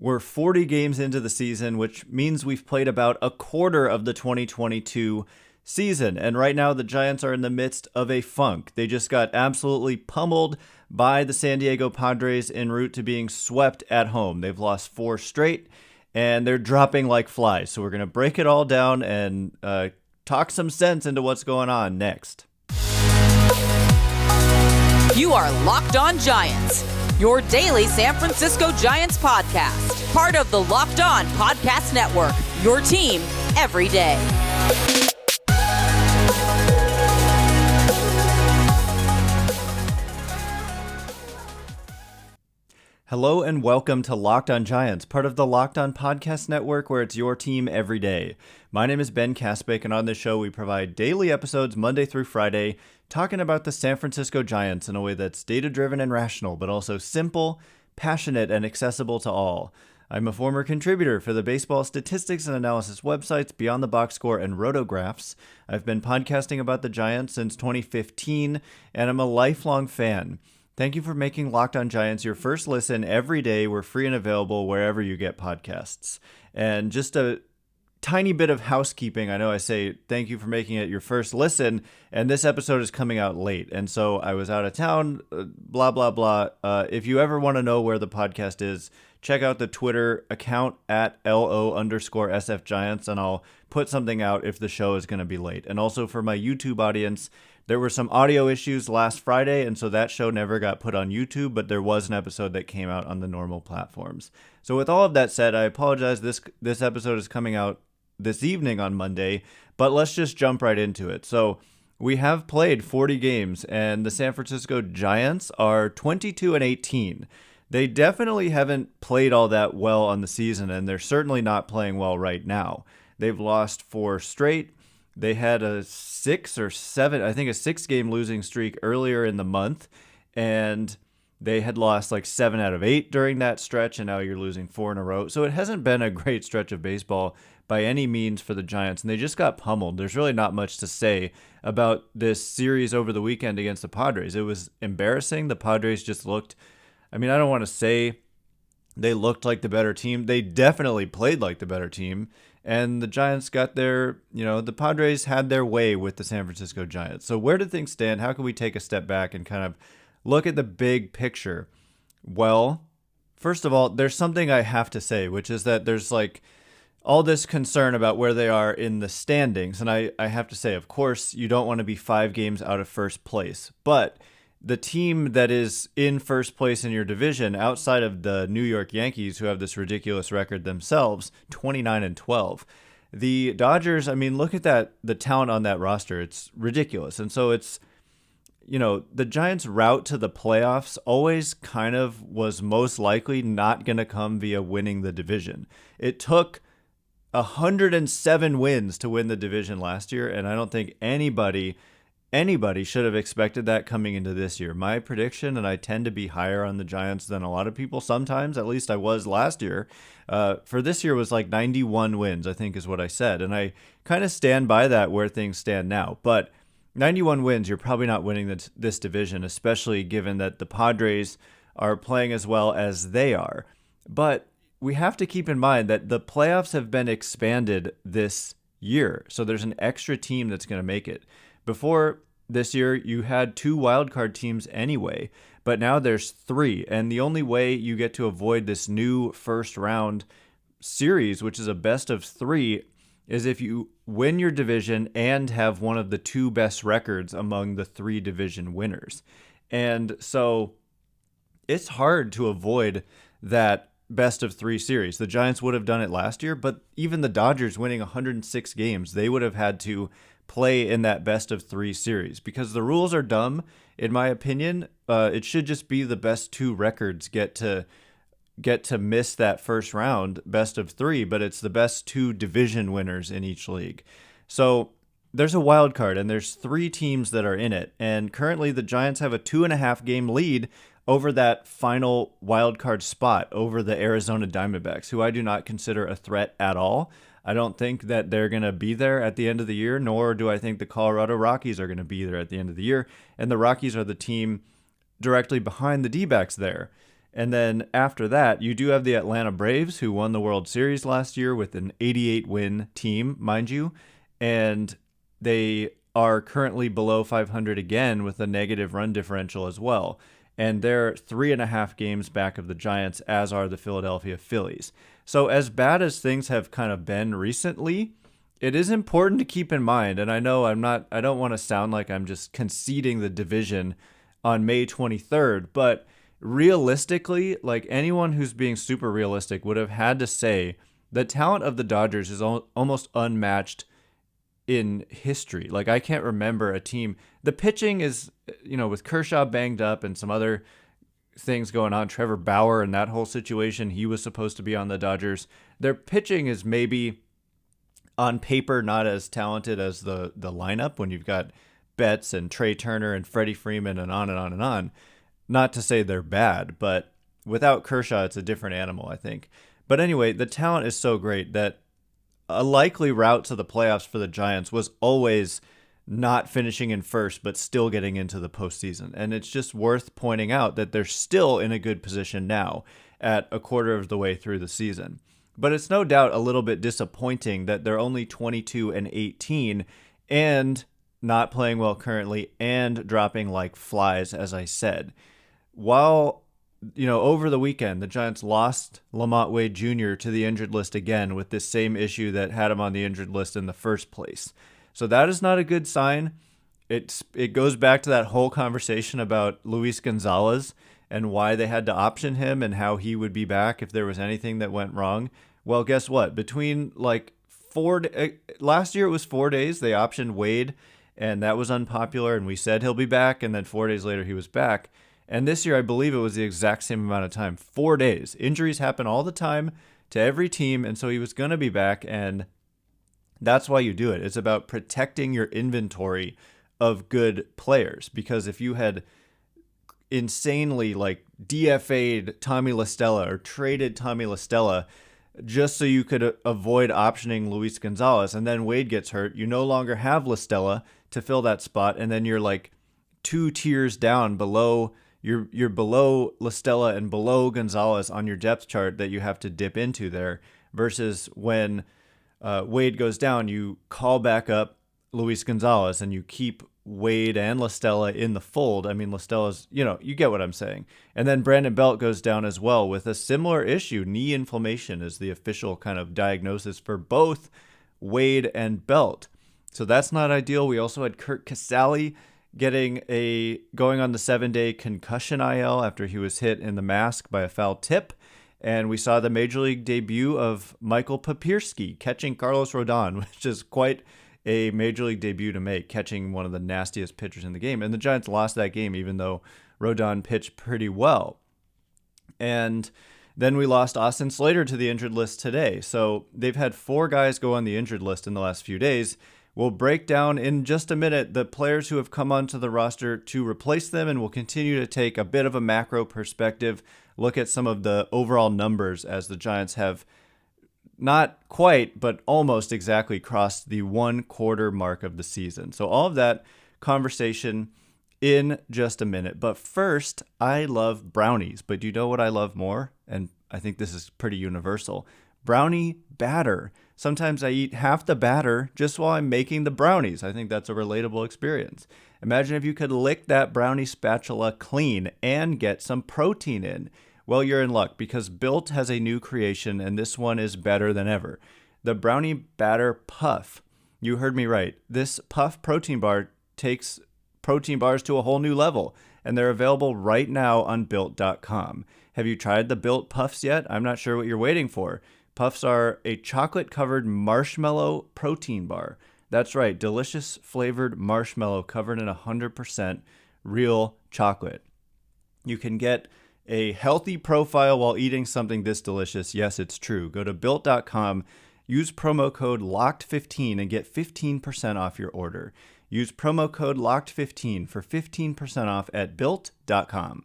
We're 40 games into the season, which means we've played about a quarter of the 2022 season. And right now, the Giants are in the midst of a funk. They just got absolutely pummeled by the San Diego Padres en route to being swept at home. They've lost 4 straight, and they're dropping like flies. So we're going to break it all down and talk some sense into what's going on next. You are Locked On Giants, your daily San Francisco Giants podcast. Part of the Locked On Podcast Network, your team every day. Hello and welcome to Locked On Giants, part of the Locked On Podcast Network, where it's your team every day. My name is Ben Kaspick, and on this show we provide daily episodes Monday through Friday, talking about the San Francisco Giants in a way that's data-driven and rational, but also simple, passionate, and accessible to all. I'm a former contributor for the baseball statistics and analysis websites Beyond the Box Score and Rotographs. I've been podcasting about the Giants since 2015, and I'm a lifelong fan. Thank you for making Locked On Giants your first listen every day. We're free and available wherever you get podcasts. And just a tiny bit of housekeeping. I know I say thank you for making it your first listen, and this episode is coming out late. And so I was out of town, blah, blah, blah. If you ever want to know where the podcast is, check out the Twitter account at LO_SF Giants, and I'll put something out if the show is going to be late. And also for my YouTube audience, there were some audio issues last Friday, and so that show never got put on YouTube, but there was an episode that came out on the normal platforms. So with all of that said, I apologize. This episode is coming out this evening on Monday, but let's just jump right into it. So we have played 40 games, and the San Francisco Giants are 22-18. They definitely haven't played all that well on the season, and they're certainly not playing well right now. They've lost 4 straight. They had a 6-game losing streak earlier in the month, and they had lost like 7 out of 8 during that stretch, and now you're losing 4 in a row. So it hasn't been a great stretch of baseball by any means for the Giants, and they just got pummeled. There's really not much to say about this series over the weekend against the Padres. It was embarrassing. The Padres just looked, I don't want to say they looked like the better team. They definitely played like the better team. And the Giants got the Padres had their way with the San Francisco Giants. So where do things stand? How can we take a step back and kind of look at the big picture? Well, first of all, there's something I have to say, which is that there's like all this concern about where they are in the standings. And I have to say, of course, you don't want to be 5 games out of first place. But the team that is in first place in your division, outside of the New York Yankees, who have this ridiculous record themselves, 29-12. The Dodgers, look at the talent on that roster. It's ridiculous. And so it's, the Giants' route to the playoffs always kind of was most likely not going to come via winning the division. It took 107 wins to win the division last year, and I don't think anybody should have expected that coming into this year. My prediction, and I tend to be higher on the Giants than a lot of people sometimes, at least I was last year, for this year was like 91 wins, I think is what I said. And I kind of stand by that where things stand now. But 91 wins, you're probably not winning this division, especially given that the Padres are playing as well as they are. But we have to keep in mind that the playoffs have been expanded this year. So there's an extra team that's going to make it. Before this year, you had 2 wildcard teams anyway, but now there's 3. And the only way you get to avoid this new first round series, which is a best of 3, is if you win your division and have one of the 2 best records among the 3 division winners. And so it's hard to avoid that best of 3 series. The Giants would have done it last year, but even the Dodgers winning 106 games, they would have had to play in that best of 3 series because the rules are dumb. In my opinion, it should just be the best 2 records get to miss that first round best of 3, but it's the best 2 division winners in each league. So there's a wild card and there's 3 teams that are in it. And currently the Giants have a 2.5 game lead over that final wild card spot over the Arizona Diamondbacks, who I do not consider a threat at all. I don't think that they're going to be there at the end of the year, nor do I think the Colorado Rockies are going to be there at the end of the year. And the Rockies are the team directly behind the D-backs there. And then after that, you do have the Atlanta Braves, who won the World Series last year with an 88-win team, mind you. And they are currently below 500 again with a negative run differential as well. And they're 3.5 games back of the Giants, as are the Philadelphia Phillies. So as bad as things have kind of been recently, it is important to keep in mind, and I know I don't want to sound like I'm just conceding the division on May 23rd, but realistically, like anyone who's being super realistic would have had to say the talent of the Dodgers is almost unmatched in history. Like, I can't remember a team. The pitching is, with Kershaw banged up and some other things going on, Trevor Bauer and that whole situation, he was supposed to be on the Dodgers. Their pitching is maybe on paper not as talented as the lineup when you've got Betts and Trey Turner and Freddie Freeman and on and on and on. Not to say they're bad, but without Kershaw, it's a different animal, I think. But anyway, the talent is so great that a likely route to the playoffs for the Giants was always not finishing in first, but still getting into the postseason. And it's just worth pointing out that they're still in a good position now at a quarter of the way through the season. But it's no doubt a little bit disappointing that they're only 22-18 and not playing well currently and dropping like flies, as I said. While, over the weekend, the Giants lost LaMonte Wade Jr. to the injured list again with this same issue that had him on the injured list in the first place. So that is not a good sign. It goes back to that whole conversation about Luis Gonzalez and why they had to option him and how he would be back if there was anything that went wrong. Well, guess what? Between last year it was 4 days they optioned Wade, and that was unpopular, and we said he'll be back, and then 4 days later he was back. And this year I believe it was the exact same amount of time, 4 days. Injuries happen all the time to every team, and so he was going to be back, and that's why you do it. It's about protecting your inventory of good players, because if you had insanely DFA'd Tommy La Stella or traded Tommy La Stella just so you could avoid optioning Luis Gonzalez, and then Wade gets hurt, you no longer have La Stella to fill that spot, and then you're 2 tiers down below. You're below La Stella and below Gonzalez on your depth chart that you have to dip into there, versus when Wade goes down, you call back up Luis Gonzalez and you keep Wade and La Stella in the fold. I mean, La Stella's, you get what I'm saying. And then Brandon Belt goes down as well with a similar issue. Knee inflammation is the official kind of diagnosis for both Wade and Belt. So that's not ideal. We also had Curt Casali going on the 7-day concussion IL after he was hit in the mask by a foul tip. And we saw the major league debut of Michael Papierski catching Carlos Rodon, which is quite a major league debut to make, catching one of the nastiest pitchers in the game. And the Giants lost that game, even though Rodon pitched pretty well. And then we lost Austin Slater to the injured list today. So they've had 4 guys go on the injured list in the last few days. We'll break down in just a minute the players who have come onto the roster to replace them, and we'll continue to take a bit of a macro perspective, look at some of the overall numbers as the Giants have not quite, but almost exactly crossed the 1/4 mark of the season. So all of that conversation in just a minute. But first, I love brownies. But do you know what I love more? And I think this is pretty universal. Brownie batter. Sometimes I eat half the batter just while I'm making the brownies. I think that's a relatable experience. Imagine if you could lick that brownie spatula clean and get some protein in. Well, you're in luck, because Built has a new creation, and this one is better than ever. The Brownie Batter Puff. You heard me right. This Puff protein bar takes protein bars to a whole new level, and they're available right now on Built.com. Have you tried the Built Puffs yet? I'm not sure what you're waiting for. Puffs are a chocolate-covered marshmallow protein bar. That's right, delicious flavored marshmallow covered in 100% real chocolate. You can get a healthy profile while eating something this delicious. Yes, it's true. Go to Built.com, use promo code LOCKED15 and get 15% off your order. Use promo code LOCKED15 for 15% off at Built.com.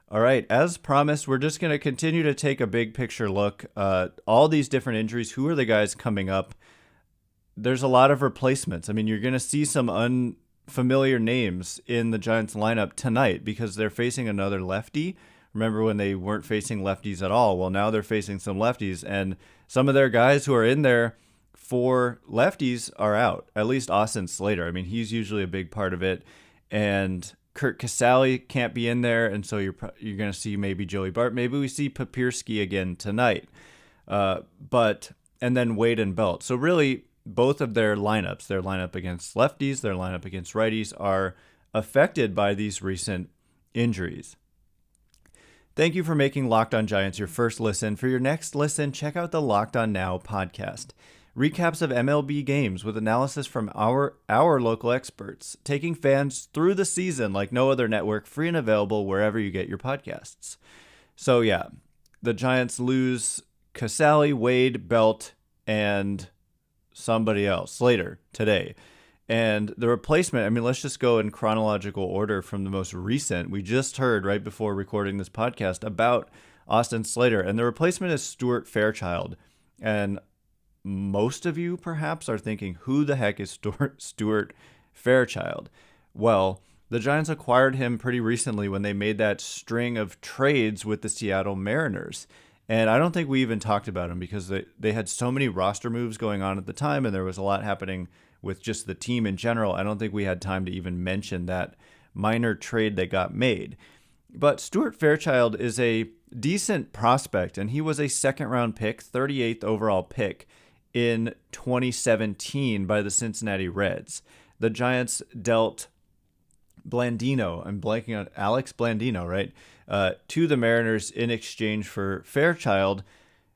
All right, as promised, we're just going to continue to take a big picture look. All these different injuries, who are the guys coming up? There's a lot of replacements. I mean, you're going to see some familiar names in the Giants lineup tonight because they're facing another lefty. Remember when they weren't facing lefties at all? Well, now they're facing some lefties, and some of their guys who are in there for lefties are out. At least Austin Slater. I mean, he's usually a big part of it. And Curt Casali can't be in there, and so you're going to see maybe Joey Bart. Maybe we see Papirski again tonight. And then Wade and Belt. So really, both of their lineup against lefties, their lineup against righties, are affected by these recent injuries. Thank you for making Locked On Giants your first listen. For your next listen, check out the Locked On Now podcast. Recaps of MLB games with analysis from our local experts, taking fans through the season like no other network, free and available wherever you get your podcasts. So yeah, the Giants lose Casali, Wade, Belt, and somebody else, Slater, today. And the replacement, I mean, let's just go in chronological order from the most recent. We just heard right before recording this podcast about Austin Slater, and the replacement is Stuart Fairchild. And most of you perhaps are thinking, who the heck is Stuart Fairchild? Well, the Giants acquired him pretty recently when they made that string of trades with the Seattle Mariners. And I don't think we even talked about him because they had so many roster moves going on at the time, and there was a lot happening with just the team in general. I don't think we had time to even mention that minor trade that got made. But Stuart Fairchild is a decent prospect, and he was a second-round pick, 38th overall pick in 2017 by the Cincinnati Reds. The Giants dealt Blandino, I'm blanking on Alex Blandino, right, to the Mariners in exchange for Fairchild,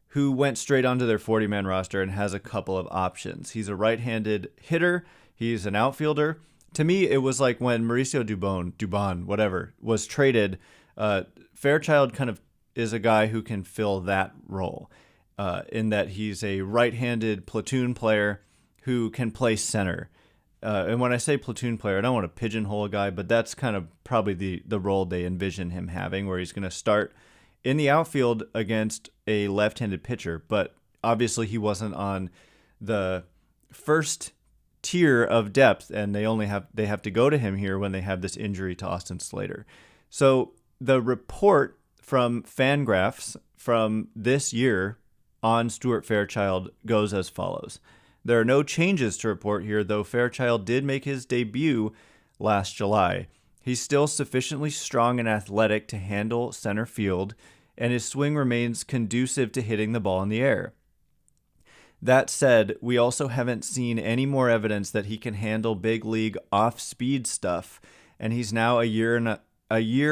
who went straight onto their 40-man roster and has a couple of options. He's a right-handed hitter. He's an outfielder. To me, it was like when Mauricio Dubon, whatever, was traded. Fairchild kind of is a guy who can fill that role in that he's a right-handed platoon player who can play center. And when I say platoon player, I don't want to pigeonhole a guy, but that's kind of probably the role they envision him having, where he's going to start in the outfield against a left-handed pitcher. But obviously he wasn't on the first tier of depth, and they have to go to him here when they have this injury to Austin Slater. So the report from Fangraphs from this year on Stuart Fairchild goes as follows. There are no changes to report here, though Fairchild did make his debut last July. He's still sufficiently strong and athletic to handle center field, and his swing remains conducive to hitting the ball in the air. That said, we also haven't seen any more evidence that he can handle big league off-speed stuff, and he's now a year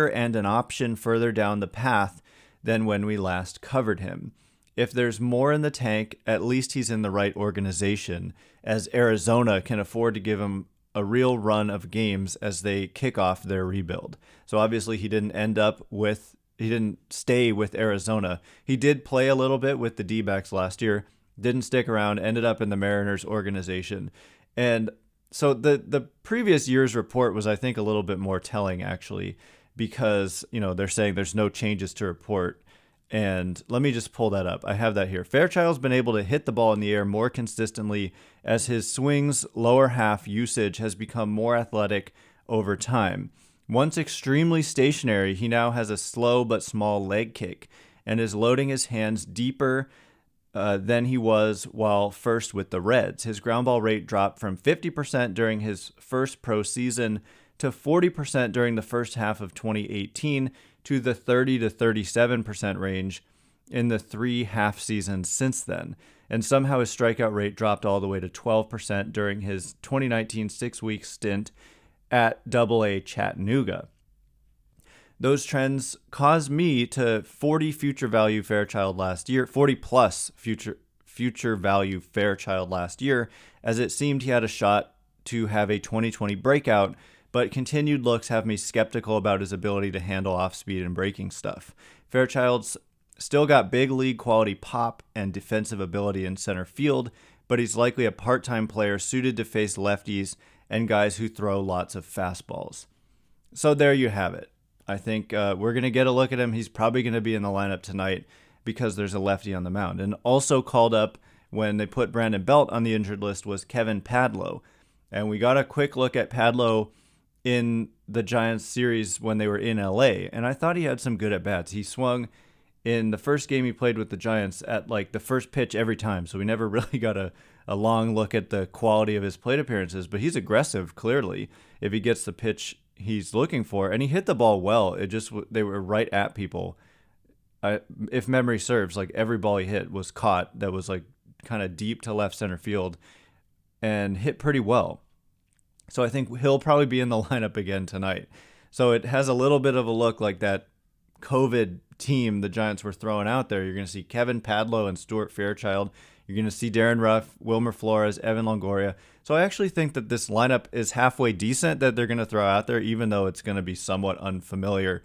and an option further down the path than when we last covered him. If there's more in the tank, at least he's in the right organization, as Arizona can afford to give him a real run of games as they kick off their rebuild. So obviously he didn't stay with Arizona. He did play a little bit with the D-backs last year, didn't stick around, ended up in the Mariners organization. And so the previous year's report was, I think, a little bit more telling, actually, because, they're saying there's no changes to report. And let me just pull that up. I have that here. Fairchild's been able to hit the ball in the air more consistently as his swing's lower half usage has become more athletic over time. Once extremely stationary, he now has a slow but small leg kick and is loading his hands deeper than he was while first with the Reds. His ground ball rate dropped from 50% during his first pro season to 40% during the first half of 2018 to the 30 to 37% range in the 3 half seasons since then. And somehow his strikeout rate dropped all the way to 12% during his 2019 6-week stint at AA Chattanooga. Those trends caused me to 40 future value Fairchild last year, 40 plus future value Fairchild last year, as it seemed he had a shot to have a 2020 breakout, but continued looks have me skeptical about his ability to handle off-speed and breaking stuff. Fairchild's still got big league quality pop and defensive ability in center field, but he's likely a part-time player suited to face lefties and guys who throw lots of fastballs. So there you have it. I think we're going to get a look at him. He's probably going to be in the lineup tonight because there's a lefty on the mound. And also called up when they put Brandon Belt on the injured list was Kevin Padlo. And we got a quick look at Padlo in the Giants series when they were in LA, and I thought he had some good at-bats. He swung in the first game he played with the Giants at like the first pitch every time, so we never really got a long look at the quality of his plate appearances, but he's aggressive, clearly, if he gets the pitch he's looking for, and he hit the ball well. It just, they were right at people. If memory serves, like every ball he hit was caught that was like kind of deep to left center field and hit pretty well. So I think he'll probably be in the lineup again tonight. So it has a little bit of a look like that COVID team the Giants were throwing out there. You're going to see Kevin Padlo and Stuart Fairchild. You're going to see Darren Ruff, Wilmer Flores, Evan Longoria. So I actually think that this lineup is halfway decent that they're going to throw out there, even though it's going to be somewhat unfamiliar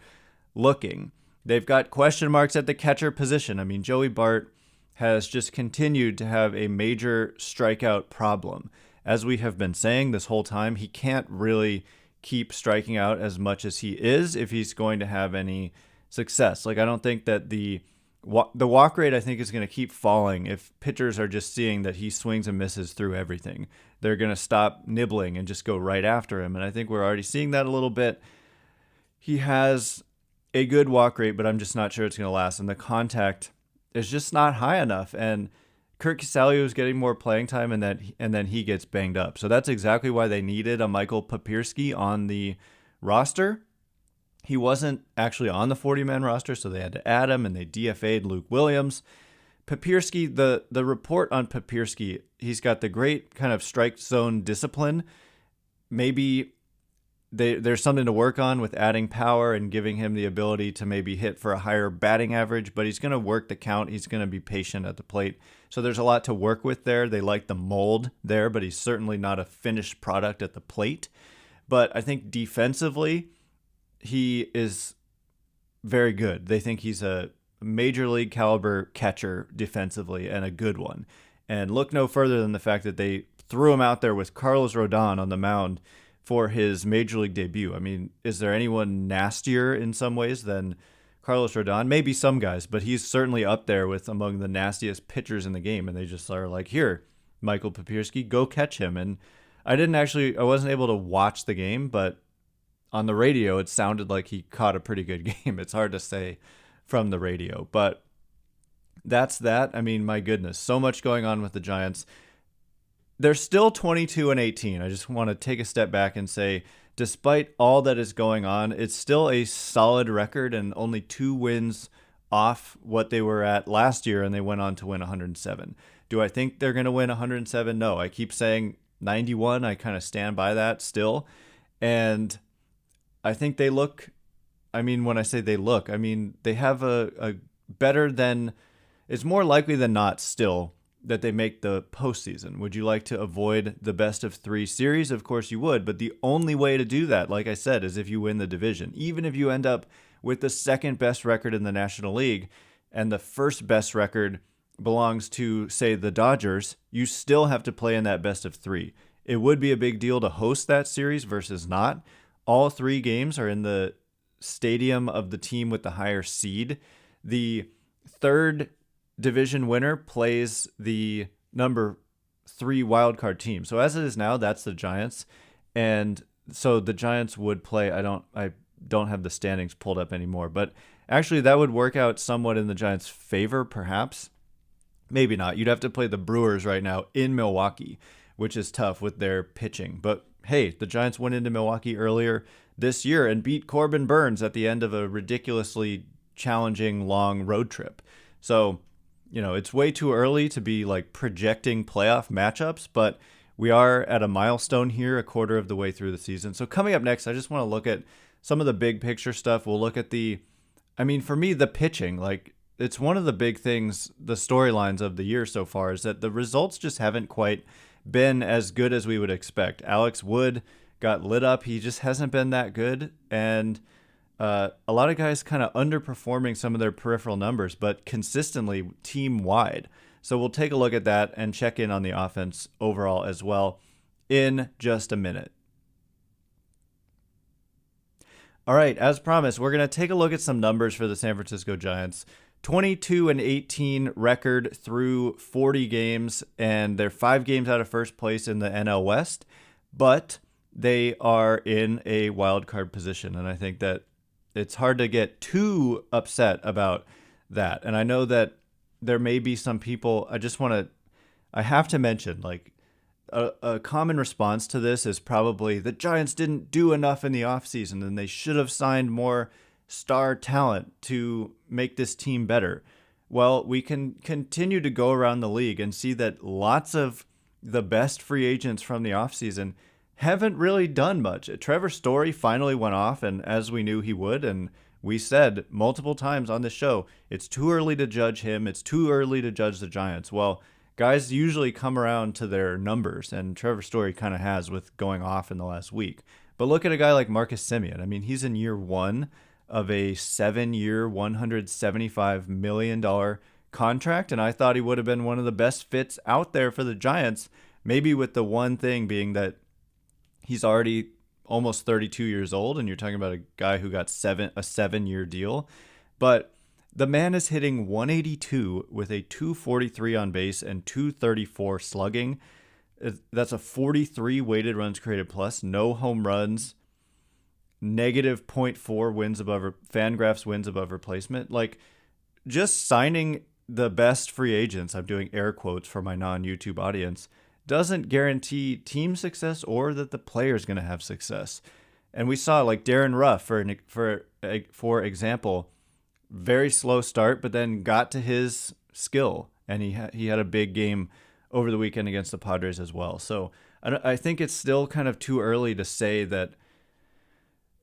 looking. They've got question marks at the catcher position. I mean, Joey Bart has just continued to have a major strikeout problem. As we have been saying this whole time, he can't really keep striking out as much as he is if he's going to have any success. Like, I don't think that the walk rate, I think, is going to keep falling if pitchers are just seeing that he swings and misses through everything. They're going to stop nibbling and just go right after him. And I think we're already seeing that a little bit. He has a good walk rate, but I'm just not sure it's going to last. And the contact is just not high enough. And Curt Casali was getting more playing time, and then he gets banged up. So that's exactly why they needed a Michael Papierski on the roster. He wasn't actually on the 40-man roster, so they had to add him, and they DFA'd Luke Williams. Papierski, the report on Papierski, he's got the great kind of strike zone discipline. Maybe there's something to work on with adding power and giving him the ability to maybe hit for a higher batting average, but he's going to work the count. He's going to be patient at the plate. So there's a lot to work with there. They like the mold there, but he's certainly not a finished product at the plate. But I think defensively, he is very good. They think he's a major league caliber catcher defensively, and a good one. And look no further than the fact that they threw him out there with Carlos Rodon on the mound for his major league debut. I mean, is there anyone nastier in some ways than Carlos Rodon? Maybe some guys, but he's certainly up there with among the nastiest pitchers in the game. And they just are like, here, Michael Papierski, go catch him. And I wasn't able to watch the game, but on the radio, it sounded like he caught a pretty good game. It's hard to say from the radio, but that's that. I mean, my goodness, so much going on with the Giants. They're still 22-18. I just want to take a step back and say, despite all that is going on, it's still a solid record and only 2 wins off what they were at last year, and they went on to win 107. Do I think they're going to win 107? No. I keep saying 91. I kind of stand by that still. And I think they look, I mean, when I say they look, I mean, they have a better than, it's more likely than not still that they make the postseason. Would you like to avoid the best of 3 series? Of course you would, but the only way to do that, like I said, is if you win the division. Even if you end up with the second best record in the National League and the first best record belongs to, say, the Dodgers, you still have to play in that best of 3. It would be a big deal to host that series versus not. All 3 games are in the stadium of the team with the higher seed. The third division winner plays the number 3 wildcard team. So as it is now, that's the Giants. And so the Giants would play, I don't have the standings pulled up anymore, but actually that would work out somewhat in the Giants' favor, perhaps. Maybe not. You'd have to play the Brewers right now in Milwaukee, which is tough with their pitching. But hey, the Giants went into Milwaukee earlier this year and beat Corbin Burns at the end of a ridiculously challenging long road trip. So, you know, it's way too early to be like projecting playoff matchups, but we are at a milestone here, a quarter of the way through the season. So coming up next, I just want to look at some of the big picture stuff. We'll look at for me, the pitching, like it's one of the big things, the storylines of the year so far is that the results just haven't quite been as good as we would expect. Alex Wood got lit up. He just hasn't been that good. And a lot of guys kind of underperforming some of their peripheral numbers, but consistently team-wide. So we'll take a look at that and check in on the offense overall as well in just a minute. All right, as promised, we're going to take a look at some numbers for the San Francisco Giants. 22-18 record through 40 games, and they're 5 games out of first place in the NL West. but they are in a wild card position. And I think that it's hard to get too upset about that. And I know that there may be some people, I have to mention, like, a common response to this is probably the Giants didn't do enough in the offseason and they should have signed more star talent to make this team better. Well, we can continue to go around the league and see that lots of the best free agents from the offseason haven't really done much. Trevor Story finally went off, and as we knew he would, and we said multiple times on this show, it's too early to judge him. It's too early to judge the Giants. Well, guys usually come around to their numbers, and Trevor Story kind of has with going off in the last week. But look at a guy like Marcus Semien. I mean, he's in year one of a 7-year, $175 million contract, and I thought he would have been one of the best fits out there for the Giants, maybe with the one thing being that he's already almost 32 years old, and you're talking about a guy who got a 7-year deal. But the man is hitting 182 with a 243 on base and 234 slugging. That's a 43 weighted runs created plus, no home runs, negative .4 wins above Fangraphs wins above replacement. Like, just signing the best free agents, I'm doing air quotes for my non-YouTube audience, doesn't guarantee team success or that the player is going to have success. And we saw, like, Darren Ruff, for example, very slow start, but then got to his skill, and he had a big game over the weekend against the Padres as well. So I think it's still kind of too early to say that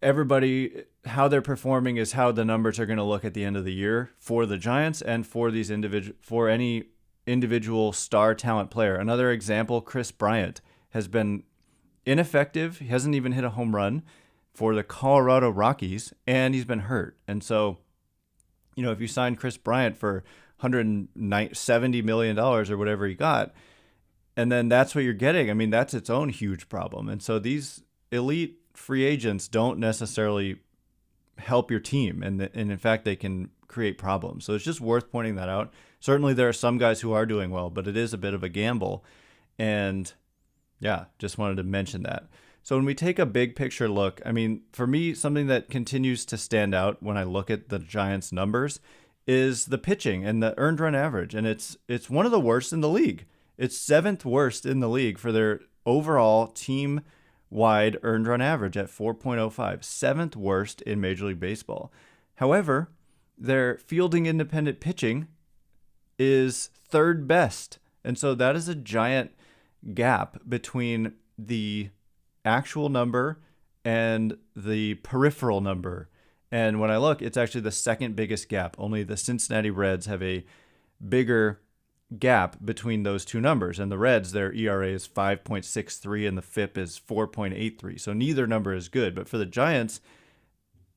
everybody, how they're performing is how the numbers are going to look at the end of the year for the Giants and for these any individual star talent player. Another example, Chris Bryant has been ineffective. He hasn't even hit a home run for the Colorado Rockies, and he's been hurt. And so, you know, if you sign Chris Bryant for $170 million or whatever he got, and then that's what you're getting, I mean, that's its own huge problem. And so these elite free agents don't necessarily help your team, and in fact, they can create problems. So it's just worth pointing that out. Certainly there are some guys who are doing well, but it is a bit of a gamble. And yeah, just wanted to mention that. So when we take a big picture look, I mean, for me, something that continues to stand out when I look at the Giants' numbers is the pitching and the earned run average. And it's one of the worst in the league. It's 7th worst in the league for their overall team-wide earned run average at 4.05, 7th worst in Major League Baseball. However, their fielding independent pitching is 3rd best. And so that is a giant gap between the actual number and the peripheral number. And when I look, it's actually the 2nd biggest gap. Only the Cincinnati Reds have a bigger gap between those two numbers. And the Reds, their ERA is 5.63 and the FIP is 4.83. So neither number is good. But for the Giants,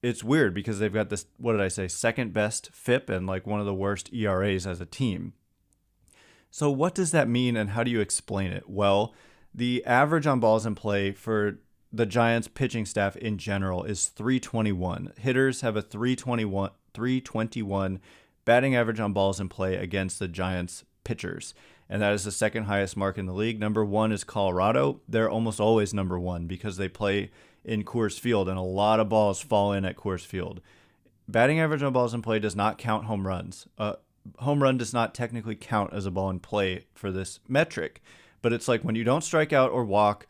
it's weird because they've got this, what did I say, 2nd best FIP and like one of the worst ERAs as a team. So what does that mean and how do you explain it? Well, the average on balls in play for the Giants pitching staff in general is 321. Hitters have a 321 batting average on balls in play against the Giants pitchers. And that is the 2nd highest mark in the league. Number 1 is Colorado. They're almost always number 1 because they play in Coors Field, and a lot of balls fall in at Coors Field. Batting average on balls in play does not count home runs. Home run does not technically count as a ball in play for this metric, but it's like when you don't strike out or walk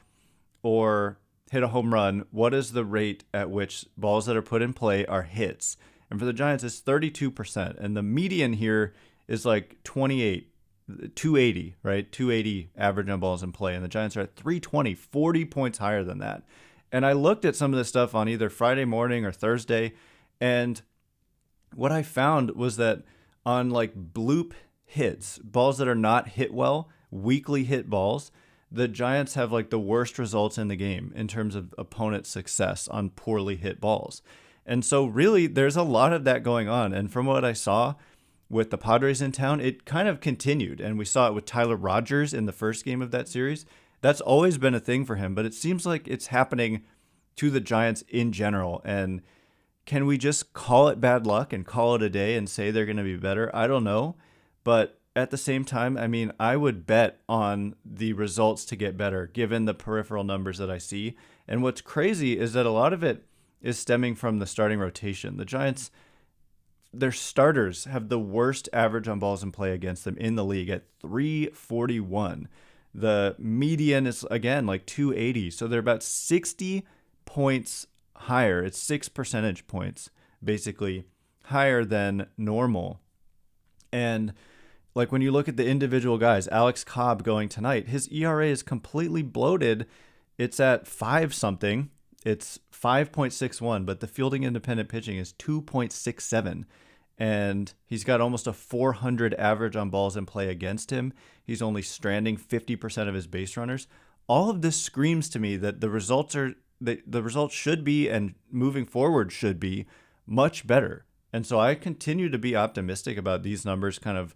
or hit a home run, what is the rate at which balls that are put in play are hits? And for the Giants, it's 32%, and the median here is like 280, right? 280 average on balls in play, and the Giants are at 320, 40 points higher than that. And I looked at some of this stuff on either Friday morning or Thursday, and what I found was that on like bloop hits, balls that are not hit well, weakly hit balls, the Giants have like the worst results in the game in terms of opponent success on poorly hit balls. And so really there's a lot of that going on. And from what I saw with the Padres in town, it kind of continued. And we saw it with Tyler Rogers in the first game of that series. That's always been a thing for him, but it seems like it's happening to the Giants in general. And can we just call it bad luck and call it a day and say they're going to be better? I don't know. But at the same time, I mean, I would bet on the results to get better given the peripheral numbers that I see. And what's crazy is that a lot of it is stemming from the starting rotation. The Giants, their starters have the worst average on balls in play against them in the league at 341. The median is, again, like 280. So they're about 60 points higher. It's 6 percentage points, basically, higher than normal. And like when you look at the individual guys, Alex Cobb going tonight, his ERA is completely bloated. It's at 5 something. It's 5.61, but the fielding independent pitching is 2.67. And he's got almost a 400 average on balls in play against him. He's only stranding 50% of his base runners. All of this screams to me that the results should be, and moving forward should be, much better. And so I continue to be optimistic about these numbers kind of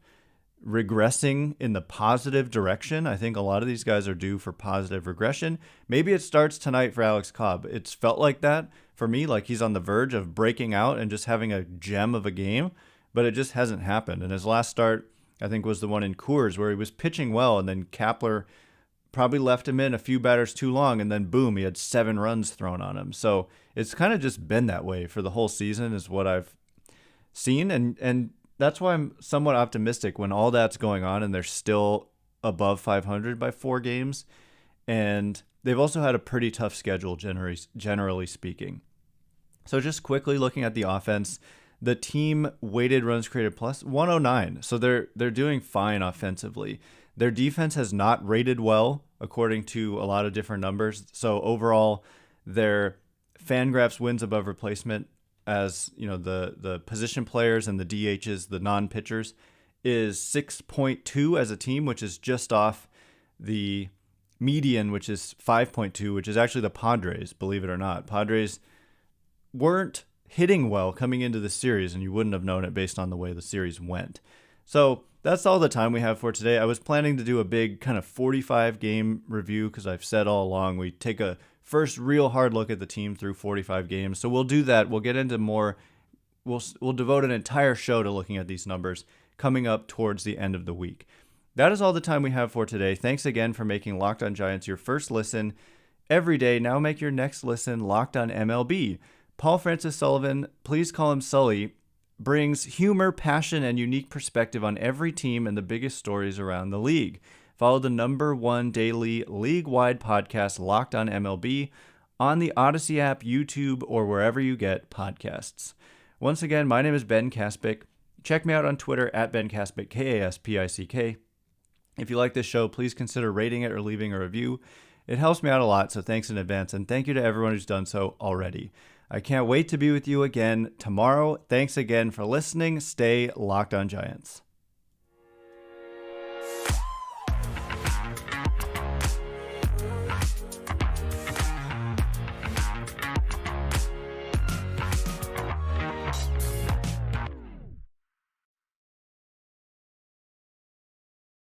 regressing in the positive direction. I think a lot of these guys are due for positive regression. Maybe it starts tonight for Alex Cobb. It's felt like that for me, like he's on the verge of breaking out and just having a gem of a game, but it just hasn't happened. And his last start, I think, was the one in Coors where he was pitching well, and then Kapler probably left him in a few batters too long, and then boom, he had 7 runs thrown on him. So it's kind of just been that way for the whole season is what I've seen. And that's why I'm somewhat optimistic when all that's going on and they're still above 500 by 4 games. And they've also had a pretty tough schedule, generally speaking. So just quickly looking at the offense, the team weighted runs created plus 109. So they're doing fine offensively. Their defense has not rated well, according to a lot of different numbers. So overall, their Fangraphs wins above replacement, as you know, the position players and the DHs, the non-pitchers, is 6.2 as a team, which is just off the median, which is 5.2, which is actually the Padres, believe it or not. Padres weren't hitting well coming into the series, and you wouldn't have known it based on the way the series went. So that's all the time we have for today. I was planning to do a big kind of 45 game review because I've said all along we take a first real hard look at the team through 45 games. So we'll do that. We'll get into more. We'll devote an entire show to looking at these numbers coming up towards the end of the week. That is all the time we have for today. Thanks again for making Locked On Giants your first listen every day. Now make your next listen Locked On MLB. Paul Francis Sullivan, please call him Sully, brings humor, passion, and unique perspective on every team and the biggest stories around the league. Follow the #1 daily league-wide podcast, Locked On MLB, on the Odyssey app, YouTube, or wherever you get podcasts. Once again, my name is Ben Kaspick. Check me out on Twitter at Ben Kaspick, Kaspick. If you like this show, please consider rating it or leaving a review. It helps me out a lot, so thanks in advance, and thank you to everyone who's done so already. I can't wait to be with you again tomorrow. Thanks again for listening. Stay Locked On Giants.